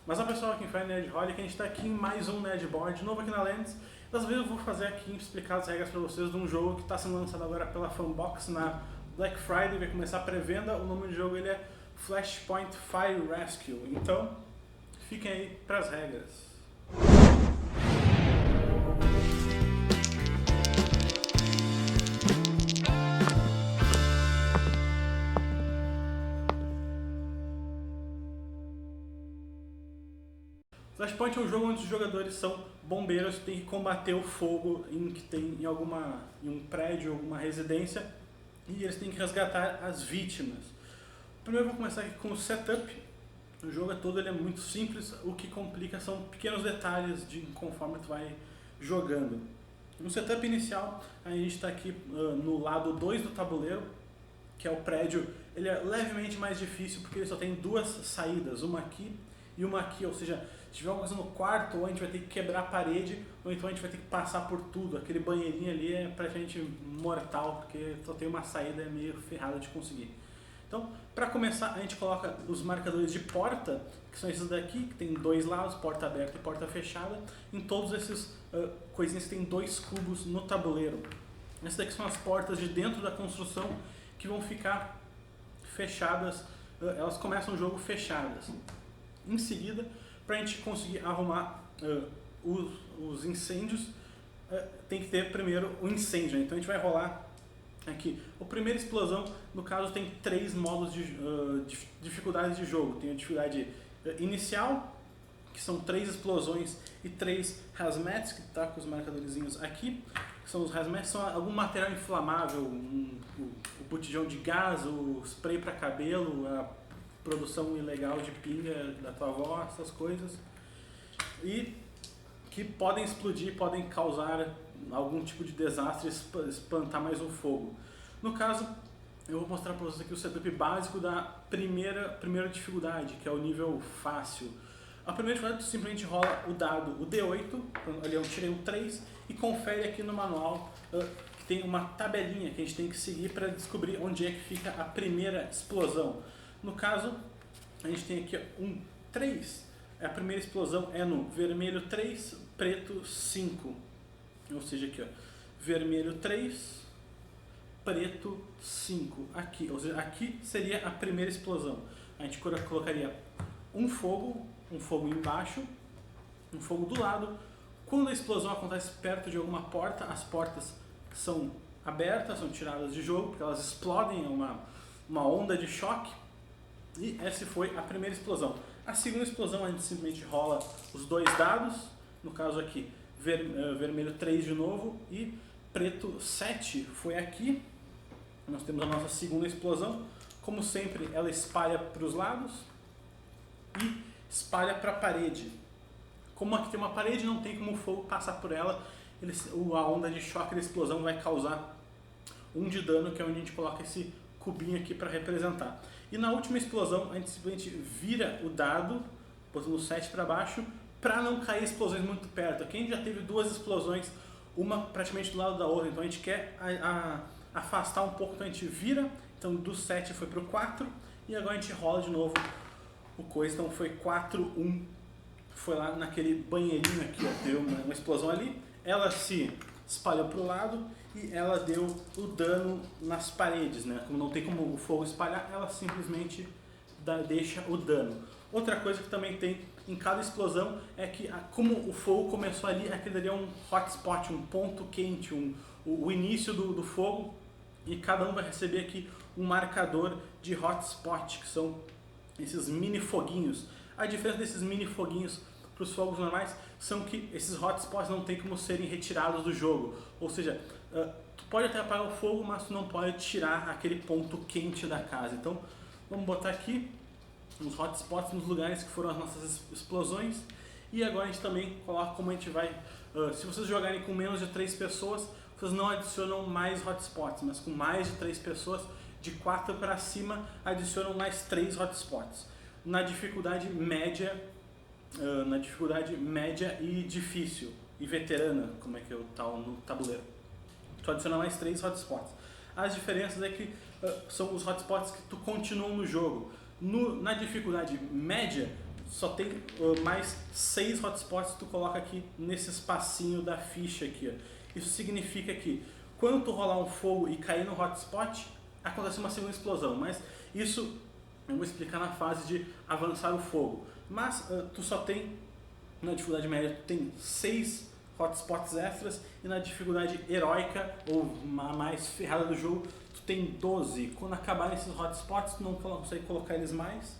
Mas a pessoal aqui em Fire Nerdholic, a gente está aqui em mais um Nerdboard, de novo aqui na Lens. Dessa vez eu vou fazer aqui, explicar as regras para vocês de um jogo que está sendo lançado agora pela Fanbox na Black Friday, vai começar a pré-venda. O nome do jogo ele é Flashpoint Fire Rescue, então fiquem aí para as regras. Flashpoint é um jogo onde os jogadores são bombeiros, tem que combater o fogo em um prédio, alguma residência, e eles têm que resgatar as vítimas. Primeiro eu vou começar aqui com o setup. O jogo todo ele é muito simples, o que complica são pequenos detalhes de conforme tu vai jogando. No setup inicial, a gente está aqui no lado 2 do tabuleiro, que é o prédio. Ele é levemente mais difícil porque ele só tem duas saídas, uma aqui e uma aqui, ou seja, se tiver alguma coisa no quarto, ou a gente vai ter que quebrar a parede, ou então a gente vai ter que passar por tudo. Aquele banheirinho ali é praticamente mortal, porque só tem uma saída, é meio ferrado de conseguir. Então, para começar, a gente coloca os marcadores de porta, que são esses daqui, que tem dois lados, porta aberta e porta fechada. Em todos esses coisinhas tem dois cubos no tabuleiro. Essas daqui são as portas de dentro da construção que vão ficar fechadas, elas começam o jogo fechadas. Em seguida, para a gente conseguir arrumar os incêndios, tem que ter primeiro o incêndio. Então a gente vai rolar aqui. A primeira explosão, no caso, tem três modos de dificuldades de jogo. Tem a dificuldade inicial, que são 3 explosões e 3 hazmats, que está com os marcadorzinhos aqui. Que são os hazmats, são algum material inflamável, o botijão de gás, o spray para cabelo, a produção ilegal de pinga da tua avó, essas coisas, e que podem explodir, podem causar algum tipo de desastre, espantar mais um fogo. No caso, eu vou mostrar para vocês aqui o setup básico da primeira dificuldade, que é o nível fácil. A primeira dificuldade, tu simplesmente rola o dado, o D8, ali eu tirei um 3, e confere aqui no manual que tem uma tabelinha que a gente tem que seguir para descobrir onde é que fica a primeira explosão. No caso, a gente tem aqui um 3, a primeira explosão é no vermelho 3, preto 5, ou seja, aqui ó, vermelho 3, preto 5, aqui, ou seja, aqui seria a primeira explosão. A gente colocaria um fogo embaixo, um fogo do lado. Quando a explosão acontece perto de alguma porta, as portas são abertas, são tiradas de jogo, porque elas explodem, é uma onda de choque. E essa foi a primeira explosão. A segunda explosão a gente simplesmente rola os dois dados, no caso aqui vermelho 3 de novo e preto 7 foi aqui. Nós temos a nossa segunda explosão. Como sempre, ela espalha para os lados e espalha para a parede. Como aqui tem uma parede, não tem como o fogo passar por ela, a onda de choque da explosão vai causar 1 de dano, que é onde a gente coloca esse cubinho aqui para representar. E na última explosão, a gente simplesmente vira o dado, botando o 7 para baixo, para não cair explosões muito perto. Aqui a gente já teve 2 explosões, uma praticamente do lado da outra, então a gente quer afastar um pouco, então a gente vira, então do 7 foi para o 4, e agora a gente rola de novo o coisa, então foi 4, 1, foi lá naquele banheirinho aqui, ó, deu uma explosão ali, ela se espalhou para o lado, e ela deu o dano nas paredes, né? Como não tem como o fogo espalhar, ela simplesmente deixa o dano. Outra coisa que também tem em cada explosão é que, como o fogo começou ali, aquele ali é um hotspot, um ponto quente, o início do fogo, e cada um vai receber aqui um marcador de hotspot, que são esses mini foguinhos. A diferença desses mini foguinhos para os fogos normais são que esses hotspots não tem como serem retirados do jogo, ou seja, tu pode até apagar o fogo, mas tu não pode tirar aquele ponto quente da casa. Então vamos botar aqui os hotspots nos lugares que foram as nossas explosões, e agora a gente também coloca como a gente vai, se vocês jogarem com menos de 3 pessoas, vocês não adicionam mais hotspots, mas com mais de 3 pessoas, de 4 para cima, adicionam mais 3 hotspots. Na dificuldade média e difícil e veterana, como é que tá no tabuleiro, tu adiciona mais 3 hotspots. As diferenças é que são os hotspots que tu continuam no jogo. Na dificuldade média, só tem mais 6 hotspots que tu coloca aqui nesse espacinho da ficha aqui, ó. Isso significa que quando tu rolar um fogo e cair no hotspot, acontece uma segunda explosão, mas isso eu vou explicar na fase de avançar o fogo. Mas tu só tem, na dificuldade média, tu tem 6 hotspots extras, e na dificuldade heróica, ou a mais ferrada do jogo, tu tem 12. Quando acabar esses hotspots, tu não consegue colocar eles mais,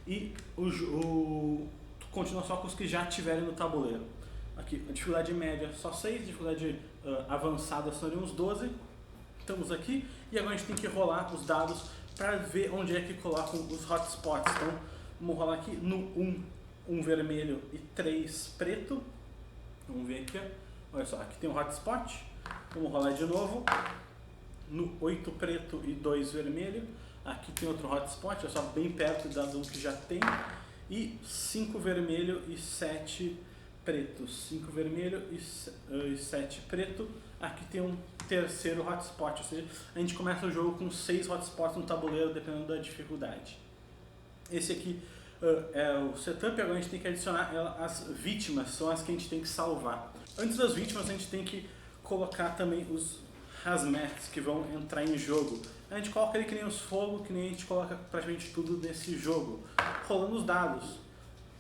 e tu continua só com os que já tiverem no tabuleiro. Aqui, a dificuldade média só 6, a dificuldade avançada seriam uns 12. Estamos aqui, e agora a gente tem que rolar os dados para ver onde é que colocam os hotspots. Então, vamos rolar aqui no 1 vermelho e 3 preto. Vamos ver aqui, ó. Olha só, aqui tem um hotspot. Vamos rolar de novo. No 8 preto e 2 vermelho. Aqui tem outro hotspot, é só bem perto do que já tem. E 5 vermelho e 7 preto. 5 vermelho e 7 preto. Aqui tem um terceiro hotspot, ou seja, a gente começa o jogo com 6 hotspots no tabuleiro, dependendo da dificuldade. Esse aqui é o setup. Agora a gente tem que adicionar as vítimas, são as que a gente tem que salvar. Antes das vítimas, a gente tem que colocar também os hazmats que vão entrar em jogo. A gente coloca ele que nem os fogo, que nem a gente coloca praticamente tudo nesse jogo. Rolando os dados.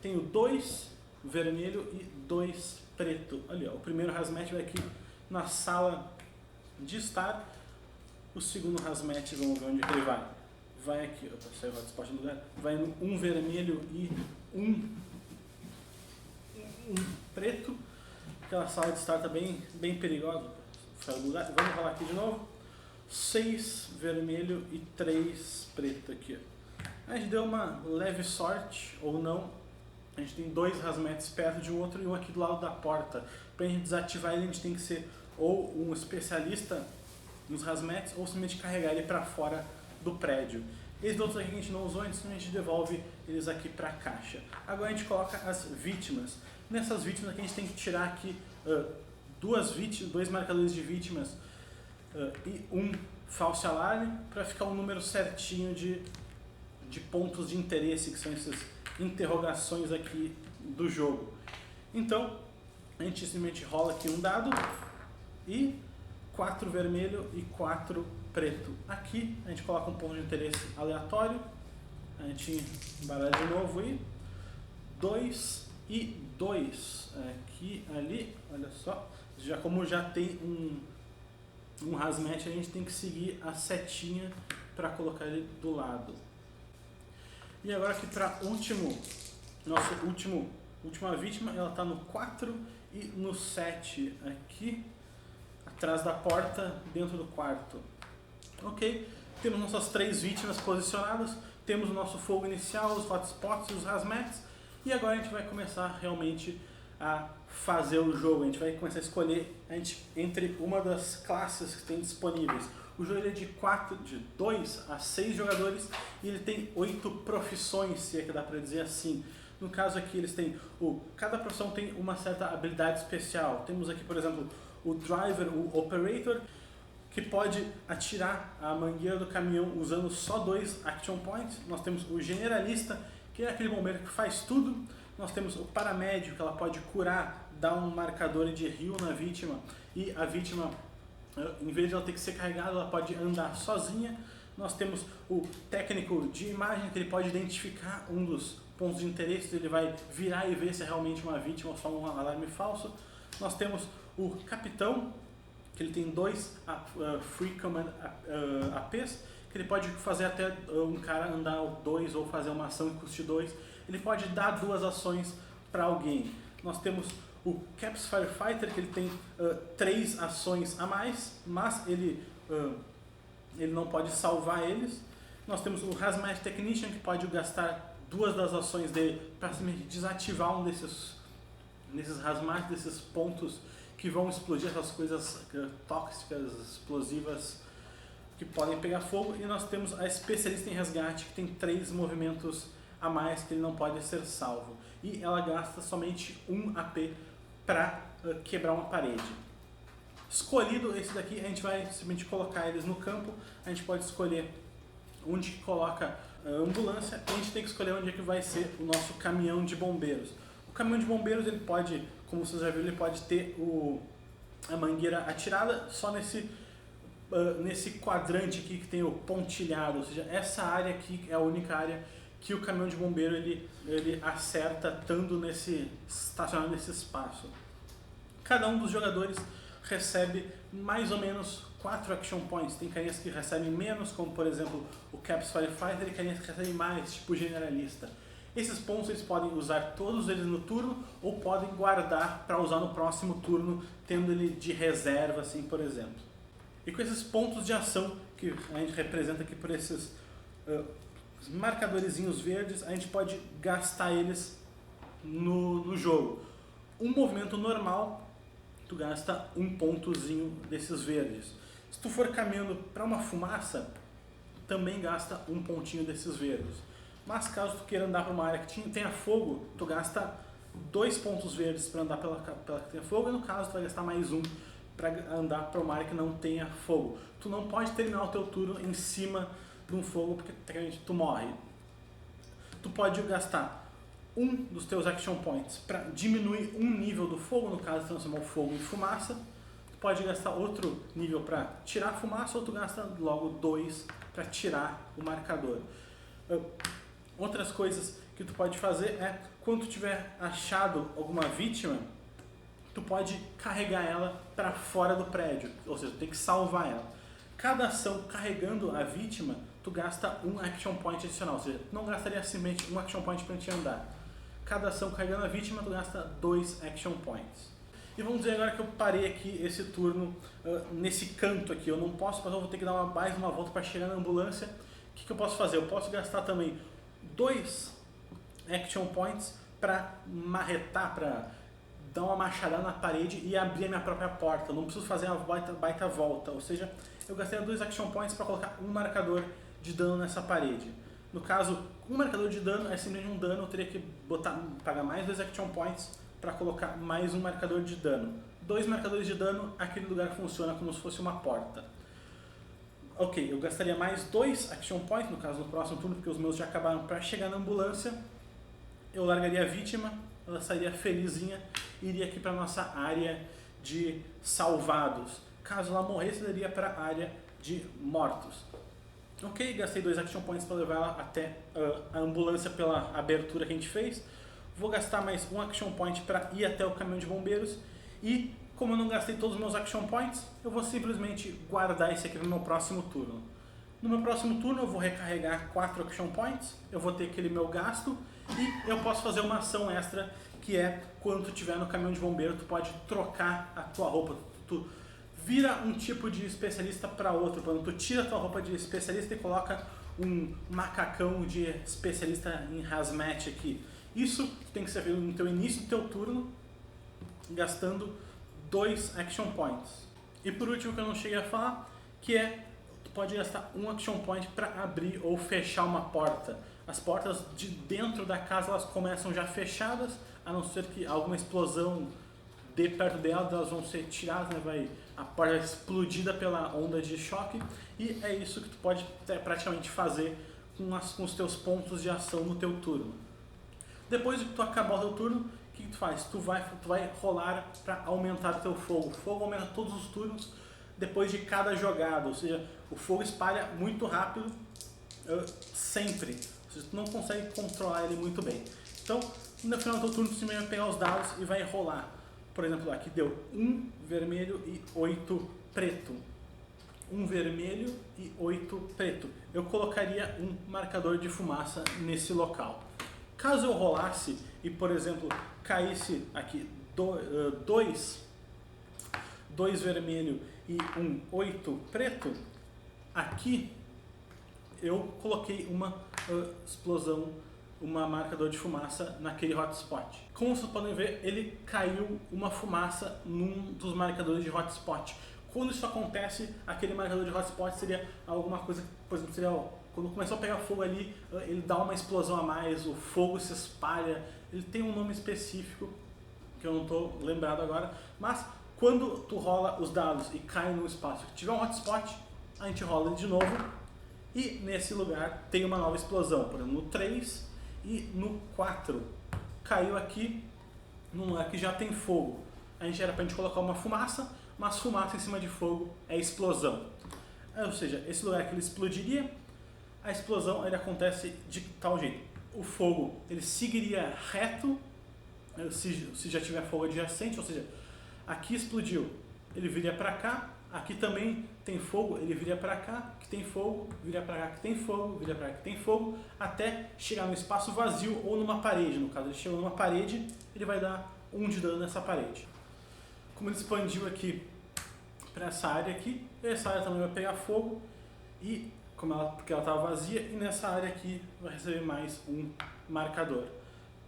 Tenho 2 vermelho e 2 preto. Ali, ó, o primeiro hazmat vai aqui na sala de estar. O segundo hazmat, vamos ver onde ele vai. Vai aqui, opa, saiu o hotspot no lugar. Vai no 1 vermelho e 1 preto. Aquela sala de estar tá bem perigosa. Saiu do lugar. Vamos rolar aqui de novo. 6 vermelho e 3 preto aqui. A gente deu uma leve sorte, ou não. A gente tem 2 hazmats perto de um outro e um aqui do lado da porta. Para a gente desativar ele, a gente tem que ser ou um especialista nos hazmats ou simplesmente carregar ele para fora do prédio. Esses outros aqui que a gente não usou, a gente devolve eles aqui para a caixa. Agora a gente coloca as vítimas. Nessas vítimas aqui a gente tem que tirar aqui 2 marcadores de vítimas e um false alarme para ficar um número certinho de pontos de interesse, que são essas interrogações aqui do jogo. Então a gente simplesmente rola aqui um dado e 4 vermelho e 4 preto. Aqui a gente coloca um ponto de interesse aleatório. A gente embaralha de novo e 2 e 2. Aqui, ali, olha só. Como já tem um hazmat, a gente tem que seguir a setinha para colocar ele do lado. E agora aqui para nossa última vítima, ela está no 4 e no 7 aqui. Atrás da porta, dentro do quarto. Ok, temos nossas 3 vítimas posicionadas, temos o nosso fogo inicial, os hotspots e os hazmats, e agora a gente vai começar realmente a fazer o jogo. A gente vai começar a escolher entre uma das classes que tem disponíveis. O jogo é de 2 a 6 jogadores e ele tem 8 profissões, se é que dá para dizer assim. No caso aqui eles têm cada profissão tem uma certa habilidade especial. Temos aqui, por exemplo, o driver, o operator, que pode atirar a mangueira do caminhão usando só 2 action points. Nós temos o generalista, que é aquele bombeiro que faz tudo. Nós temos o paramédico, que ela pode curar, dar um marcador de heal na vítima, e a vítima, em vez de ela ter que ser carregada, ela pode andar sozinha. Nós temos o técnico de imagem, que ele pode identificar um dos pontos de interesse, ele vai virar e ver se é realmente uma vítima ou só um alarme falso. Nós temos o capitão, que ele tem 2 Free Command APs, que ele pode fazer até um cara andar 2 ou fazer uma ação que custe 2. Ele pode dar 2 ações para alguém. Nós temos o Caps Firefighter, que ele tem 3 ações a mais, mas ele não pode salvar eles. Nós temos o Hazmat Technician, que pode gastar 2 das ações dele para simplesmente desativar um desses hazmat, desses pontos que vão explodir, essas coisas tóxicas, explosivas, que podem pegar fogo. E nós temos a especialista em resgate, que tem 3 movimentos a mais, que ele não pode ser salvo. E ela gasta somente 1 AP para quebrar uma parede. Escolhido esse daqui, a gente vai simplesmente colocar eles no campo. A gente pode escolher onde que coloca a ambulância, a gente tem que escolher onde é que vai ser o nosso caminhão de bombeiros. O caminhão de bombeiros, ele pode, como vocês já viram, ele pode ter a mangueira atirada só nesse quadrante aqui que tem o pontilhado, ou seja, essa área aqui é a única área que o caminhão de bombeiro ele acerta estando estacionado nesse espaço. Cada um dos jogadores recebe mais ou menos 4 action points. Tem carinhas que recebem menos, como por exemplo o Caps Firefighter, e carinhas que recebem mais, tipo generalista. Esses pontos eles podem usar todos eles no turno ou podem guardar para usar no próximo turno, tendo ele de reserva, assim, por exemplo. E com esses pontos de ação que a gente representa aqui por esses marcadorzinhos verdes, a gente pode gastar eles no jogo. Um movimento normal, tu gasta um pontozinho desses verdes. Se tu for caminhando para uma fumaça, também gasta um pontinho desses verdes. Mas caso tu queira andar para uma área que tenha fogo, tu gasta 2 pontos verdes para andar pela que tenha fogo, e no caso tu vai gastar mais um para andar para uma área que não tenha fogo. Tu não pode terminar o teu turno em cima de um fogo, porque tecnicamente tu morre. Tu pode gastar um dos teus action points para diminuir um nível do fogo, no caso transformar o fogo em fumaça. Tu pode gastar outro nível para tirar a fumaça, ou tu gasta logo 2 para tirar o marcador. Outras coisas que tu pode fazer é, quando tu tiver achado alguma vítima, tu pode carregar ela para fora do prédio, ou seja, tu tem que salvar ela. Cada ação carregando a vítima, tu gasta um action point adicional, ou seja, tu não gastaria simplesmente um action point para te andar. Cada ação carregando a vítima, tu gasta 2 action points. E vamos dizer agora que eu parei aqui esse turno nesse canto aqui, eu não posso, mas eu vou ter que dar mais uma volta para chegar na ambulância. O que eu posso fazer? Eu posso gastar também 2 action points para marretar, para dar uma machadada na parede e abrir a minha própria porta. Eu não preciso fazer uma baita volta, ou seja, eu gastei 2 action points para colocar um marcador de dano nessa parede. No caso, um marcador de dano é simplesmente um dano, eu teria que pagar mais 2 action points para colocar mais um marcador de dano. 2 marcadores de dano, aquele lugar funciona como se fosse uma porta. Ok, eu gastaria mais 2 action points, no caso no próximo turno, porque os meus já acabaram, para chegar na ambulância. Eu largaria a vítima, ela sairia felizinha e iria aqui para nossa área de salvados. Caso ela morresse, eu iria para a área de mortos. Ok, gastei 2 action points para levar ela até a ambulância pela abertura que a gente fez. Vou gastar mais um action point para ir até o caminhão de bombeiros. E como eu não gastei todos os meus action points, eu vou simplesmente guardar esse aqui no meu próximo turno. No meu próximo turno eu vou recarregar 4 action points, eu vou ter aquele meu gasto e eu posso fazer uma ação extra, que é quando tu estiver no caminhão de bombeiro, tu pode trocar a tua roupa. Tu vira um tipo de especialista para outro, quando tu tira a tua roupa de especialista e coloca um macacão de especialista em hazmat aqui. Isso tem que ser feito no teu início do teu turno, gastando 2 action points. E por último, que eu não cheguei a falar, que é, tu pode gastar um action point para abrir ou fechar uma porta. As portas de dentro da casa, elas começam já fechadas, a não ser que alguma explosão dê perto delas, elas vão ser tiradas, né? A porta é explodida pela onda de choque, e é isso que tu pode praticamente fazer com os teus pontos de ação no teu turno. Depois de que tu acabar o teu turno, o que tu faz? Tu vai rolar para aumentar o teu fogo. O fogo aumenta todos os turnos depois de cada jogada, ou seja, o fogo espalha muito rápido sempre. Ou seja, tu não consegue controlar ele muito bem. Então, no final do teu turno, tu simplesmente vai pegar os dados e vai rolar. Por exemplo, aqui deu 1 vermelho e 8 preto. 1 vermelho e 8 preto. Eu colocaria um marcador de fumaça nesse local. Caso eu rolasse e, por exemplo, caísse aqui 2 vermelho e 8 preto, aqui eu coloquei uma explosão, uma marcador de fumaça naquele hotspot. Como vocês podem ver, ele caiu uma fumaça num dos marcadores de hotspot. Quando isso acontece, aquele marcador de hotspot seria alguma coisa, por exemplo, seria quando começou a pegar fogo ali, ele dá uma explosão a mais, o fogo se espalha, ele tem um nome específico que eu não estou lembrado agora, mas quando tu rola os dados e cai no espaço que tiver um hotspot, a gente rola ele de novo E nesse lugar tem uma nova explosão, por exemplo, no 3 e no 4. Caiu aqui num lugar que já tem fogo. A gente era pra gente colocar uma fumaça, mas fumaça em cima de fogo é explosão. Ou seja, esse lugar que ele explodiria, a explosão ele acontece de tal jeito. O fogo ele seguiria reto, se já tiver fogo adjacente, ou seja, aqui explodiu, ele viria para cá, aqui também tem fogo, ele viria para cá, que tem fogo, viria para cá que tem fogo, viria para cá que tem fogo, até chegar no espaço vazio ou numa parede. No caso, ele chegou numa parede, ele vai dar 1 de dano nessa parede. Como ele expandiu aqui para essa área aqui, essa área também vai pegar fogo, e porque ela estava vazia, e nessa área aqui vai receber mais um marcador.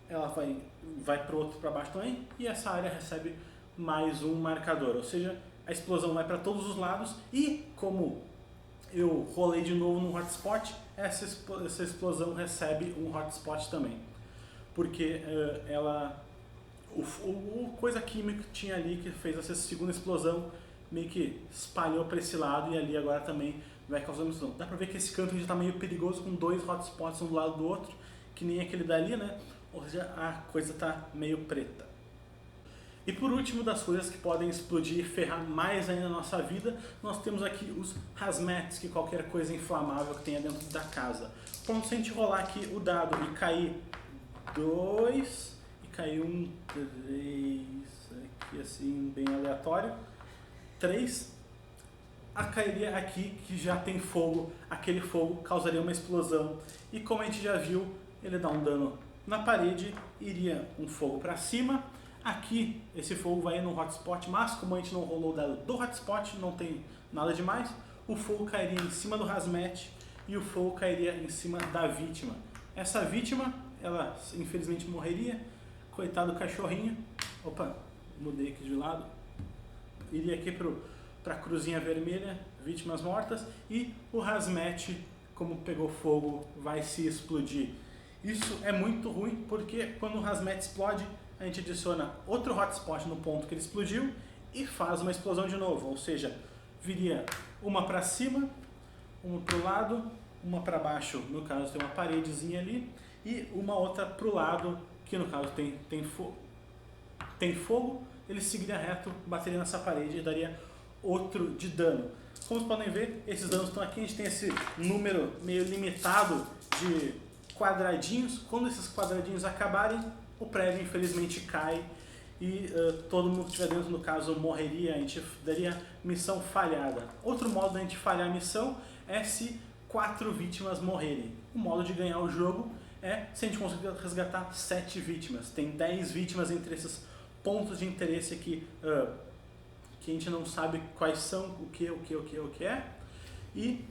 Ela vai para o outro para baixo também, e essa área recebe mais um marcador, ou seja, a explosão vai para todos os lados, e como eu rolei de novo no hotspot, essa explosão recebe um hotspot também, porque o coisa química que tinha ali que fez essa segunda explosão meio que espalhou para esse lado, e ali agora também vai causar uma explosão. Dá pra ver que esse canto já está meio perigoso, com 2 hotspots um do lado do outro, que nem aquele dali, né? Ou seja, a coisa está meio preta. E por último, das coisas que podem explodir e ferrar mais ainda a nossa vida, nós temos aqui os hazmats, que qualquer coisa inflamável que tenha dentro da casa. Pronto, se a gente rolar aqui o dado e cair 2, e cair 3, aqui assim, bem aleatório, 3, cairia aqui que já tem fogo, aquele fogo causaria uma explosão, e como a gente já viu, ele dá um dano na parede, iria um fogo para cima, aqui esse fogo vai no hotspot, mas como a gente não rolou o dado do hotspot, não tem nada demais, o fogo cairia em cima do hazmat e o fogo cairia em cima da vítima. Essa vítima, ela infelizmente morreria, coitado do cachorrinho, opa, mudei aqui de lado, iria aqui para a cruzinha vermelha, vítimas mortas, e o hazmat, como pegou fogo, vai se explodir. Isso é muito ruim, porque quando o hazmat explode, a gente adiciona outro hotspot no ponto que ele explodiu e faz uma explosão de novo, ou seja, viria uma para cima, uma para o lado, uma para baixo, no caso tem uma paredezinha ali, e uma outra para o lado, que no caso tem fogo, ele seguiria reto, bateria nessa parede e daria outro de dano. Como vocês podem ver, esses danos estão aqui, a gente tem esse número meio limitado de quadradinhos. Quando esses quadradinhos acabarem, o prédio infelizmente cai e todo mundo que estiver dentro, no caso, morreria, a gente daria missão falhada. Outro modo de a gente falhar a missão é se 4 vítimas morrerem. O modo de ganhar o jogo é se a gente conseguir resgatar 7 vítimas. Tem 10 vítimas entre esses pontos de interesse aqui, que a gente não sabe quais são, o que é, e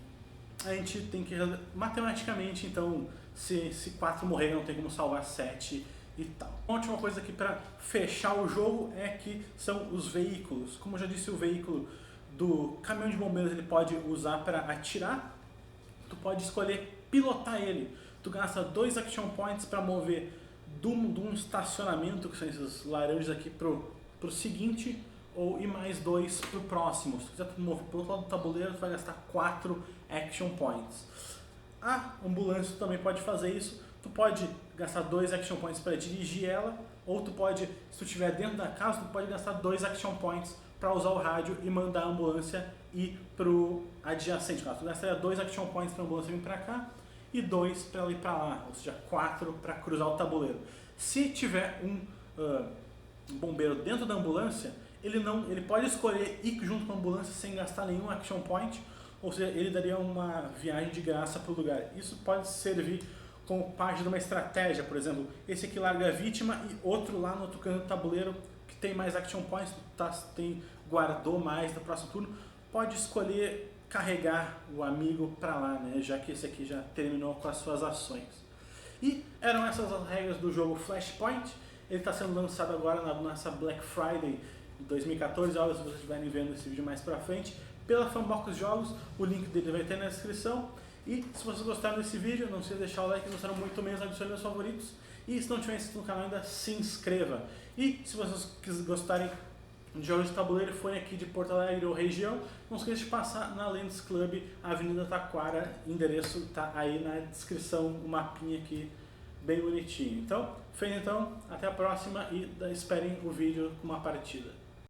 a gente tem que, matematicamente, então, se 4 morrerem, não tem como salvar 7 e tal. A última coisa aqui para fechar o jogo é que são os veículos. Como eu já disse, o veículo do caminhão de bombeiros ele pode usar para atirar, tu pode escolher pilotar ele, tu gasta 2 action points para mover de um estacionamento, que são esses laranjas aqui, pro seguinte, e mais 2 pro próximo. Se quiser tu mover pro outro lado do tabuleiro, tu vai gastar 4 action points. A ambulância também pode fazer isso, tu pode gastar 2 action points para dirigir ela, ou tu pode, se tu estiver dentro da casa, tu pode gastar 2 action points para usar o rádio e mandar a ambulância ir pro adjacente. Tu gastaria 2 action points para a ambulância vir para cá e 2 para ela ir para lá, ou seja, 4 para cruzar o tabuleiro. Se tiver um bombeiro dentro da ambulância, ele pode escolher ir junto com a ambulância sem gastar nenhum action point, ou seja, ele daria uma viagem de graça para o lugar. Isso pode servir como parte de uma estratégia, por exemplo, esse aqui larga a vítima e outro lá no outro canto do tabuleiro que tem mais action points, guardou mais do próximo turno, pode escolher carregar o amigo para lá, né, já que esse aqui já terminou com as suas ações. E eram essas as regras do jogo Flashpoint. Ele está sendo lançado agora na nossa Black Friday de 2014, olha, se vocês estiverem vendo esse vídeo mais pra frente, pela Fanbox Jogos, o link dele vai ter na descrição. E se vocês gostaram desse vídeo, não se de deixar o like, gostaram muito mesmo, adicione aos favoritos. E se não tiver inscrito no canal ainda, se inscreva. E se vocês gostarem de jogos de tabuleiro e fone aqui de Porto Alegre ou região, não esqueça de passar na Lens Club, Avenida Taquara, endereço está aí na descrição, o mapinha aqui bem bonitinho. Então, feito então, até a próxima e esperem o vídeo com uma partida.